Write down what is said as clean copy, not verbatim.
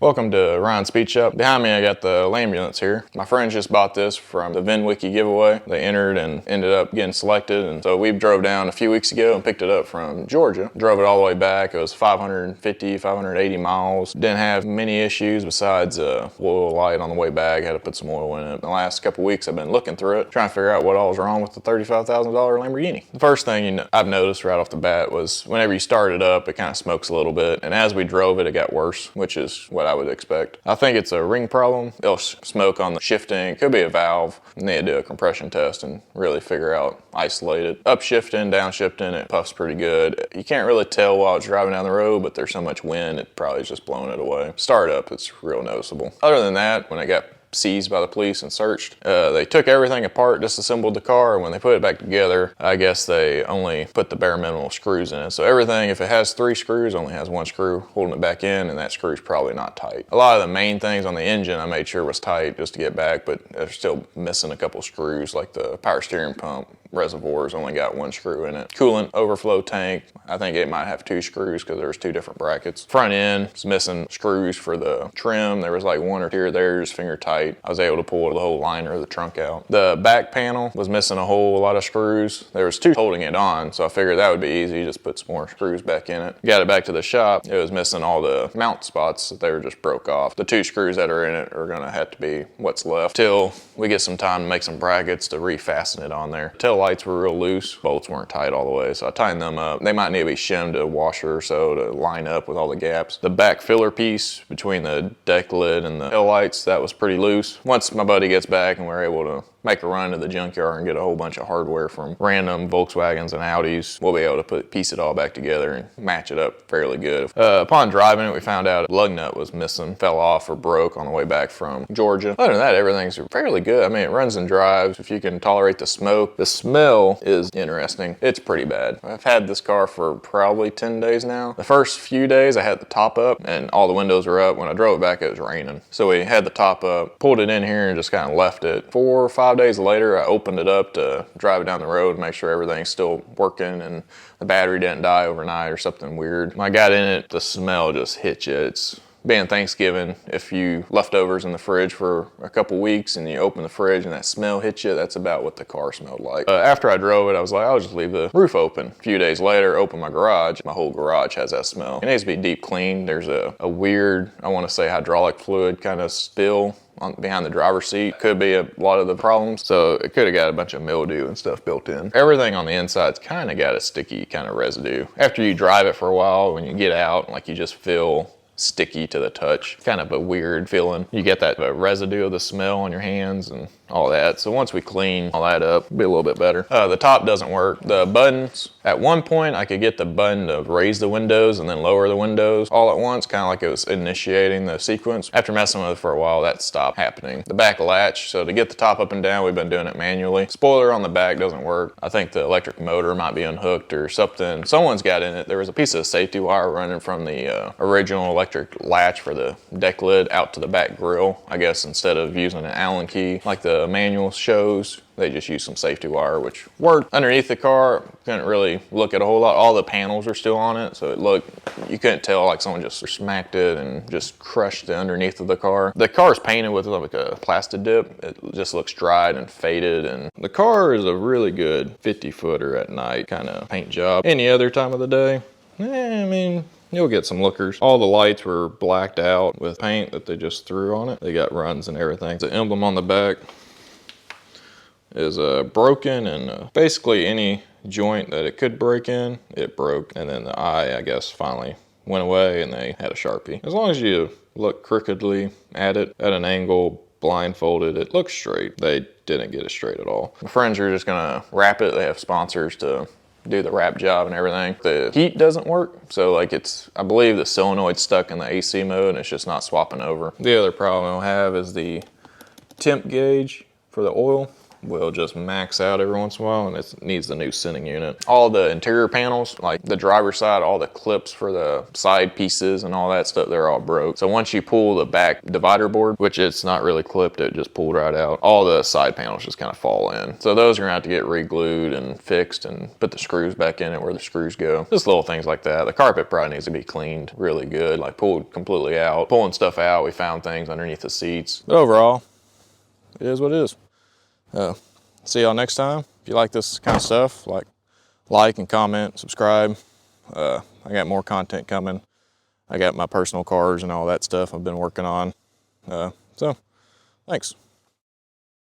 Welcome to Ryan's Speed Shop. Behind me I got the Lambulance here. My friends just bought this from the VinWiki giveaway. They entered and ended up getting selected, and so we drove down a few weeks ago and picked it up from Georgia. Drove it all the way back. It was 580 miles. Didn't have many issues besides oil light on the way back. Had to put some oil in it. The last couple weeks I've been looking through it, trying to figure out what all was wrong with the $35,000 Lamborghini. The first thing I've noticed right off the bat was whenever you start it up, it kind of smokes a little bit, and as we drove it, it got worse, which is what I would expect. I think it's a ring problem. It'll smoke on the shifting. Could be a valve. You need to do a compression test and really figure out, isolate it. Upshifting, downshifting, it puffs pretty good. You can't really tell while it's driving down the road, but there's so much wind, it probably is just blowing it away. Start up, it's real noticeable. Other than that, when it got seized by the police and searched, they took everything apart, disassembled the car, and when they put it back together, I guess they only put the bare minimum screws in it. So everything, if it has 3 screws, only has 1 screw holding it back in, and that screw's probably not tight. A lot of the main things on the engine I made sure was tight just to get back, but they're still missing a couple screws, like the power steering pump reservoir's only got 1 screw in it. Coolant overflow tank, I think it might have 2 screws because there's 2 different brackets. Front end is missing screws for the trim. There was like 1 or 2 there, just finger tight. I was able to pull the whole liner of the trunk out. The back panel was missing a whole lot of screws. There was 2 holding it on, so I figured that would be easy, just put some more screws back in it. Got it back to the shop. It was missing all the mount spots that they were just broke off. The 2 screws that are in it are gonna have to be what's left till we get some time to make some brackets to refasten it on there. Tail lights were real loose. Bolts weren't tight all the way, so I tightened them up. They might need to be shimmed a washer or so to line up with all the gaps. The back filler piece between the deck lid and the tail lights, that was pretty loose. Once my buddy gets back and we're able to make a run to the junkyard and get a whole bunch of hardware from random Volkswagens and Audis, we'll be able to piece it all back together and match it up fairly good. Upon driving it, we found out a lug nut was missing, fell off or broke on the way back from Georgia. Other than that, everything's fairly good. I mean, it runs and drives. If you can tolerate the smoke. The smell is interesting. It's pretty bad. I've had this car for probably 10 days now. The first few days I had the top up and all the windows were up. When I drove it back, it was raining. So we had the top up, pulled it in here and just kind of left it. 4 or 5 days later, I opened it up to drive it down the road, make sure everything's still working and the battery didn't die overnight or something weird. When I got in it, the smell just hit you. It's being Thanksgiving, if you leftovers in the fridge for a couple weeks and you open the fridge and that smell hits you, that's about what the car smelled like. After I drove it, I was like, I'll just leave the roof open. A few days later, open my garage. My whole garage has that smell. It needs to be deep cleaned. There's a weird, I want to say hydraulic fluid kind of spill behind the driver's seat. Could be a lot of the problems. So it could have got a bunch of mildew and stuff built in. Everything on the inside's kind of got a sticky kind of residue. After you drive it for a while, when you get out, like you just feel sticky to the touch. Kind of a weird feeling. You get that residue of the smell on your hands and all that. So once we clean all that up, it'll be a little bit better. The top doesn't work. The buttons, at one point I could get the button to raise the windows and then lower the windows all at once, kind of like it was initiating the sequence. After messing with it for a while, that stopped happening. The back latch, so to get the top up and down, we've been doing it manually. Spoiler on the back doesn't work. I think the electric motor might be unhooked or something. Someone's got in it. There was a piece of safety wire running from the original electric latch for the deck lid out to the back grill. I guess instead of using an Allen key like the manual shows, they just used some safety wire, which worked. Underneath the car, couldn't really look at a whole lot. All the panels are still on it, so you couldn't tell like someone just smacked it and just crushed the underneath of the car. The car is painted with like a plastic dip. It just looks dried and faded, and the car is a really good 50-footer at night kind of paint job. Any other time of the day, I mean, you'll get some lookers. All the lights were blacked out with paint that they just threw on it. They got runs and everything. The emblem on the back is broken, and basically any joint that it could break in, it broke. And then the eye, I guess, finally went away and they had a Sharpie. As long as you look crookedly at it, at an angle, blindfolded, it looks straight. They didn't get it straight at all. My friends are just gonna wrap it. They have sponsors to do the wrap job and everything. The heat doesn't work, so like I believe the solenoid's stuck in the AC mode and it's just not swapping over. The other problem I'll have is the temp gauge for the oil. will just max out every once in a while, and it needs the new sending unit. All the interior panels, like the driver's side, all the clips for the side pieces and all that stuff, they're all broke. So once you pull the back divider board, which it's not really clipped, it just pulled right out, all the side panels just kind of fall in. So those are gonna have to get re-glued and fixed and put the screws back in it where the screws go. Just little things like that. The carpet probably needs to be cleaned really good, like pulled completely out. Pulling stuff out, we found things underneath the seats. But overall, it is what it is. See y'all next time. If you like this kind of stuff, like and comment, subscribe. I got more content coming. I got my personal cars and all that stuff I've been working on. So, thanks.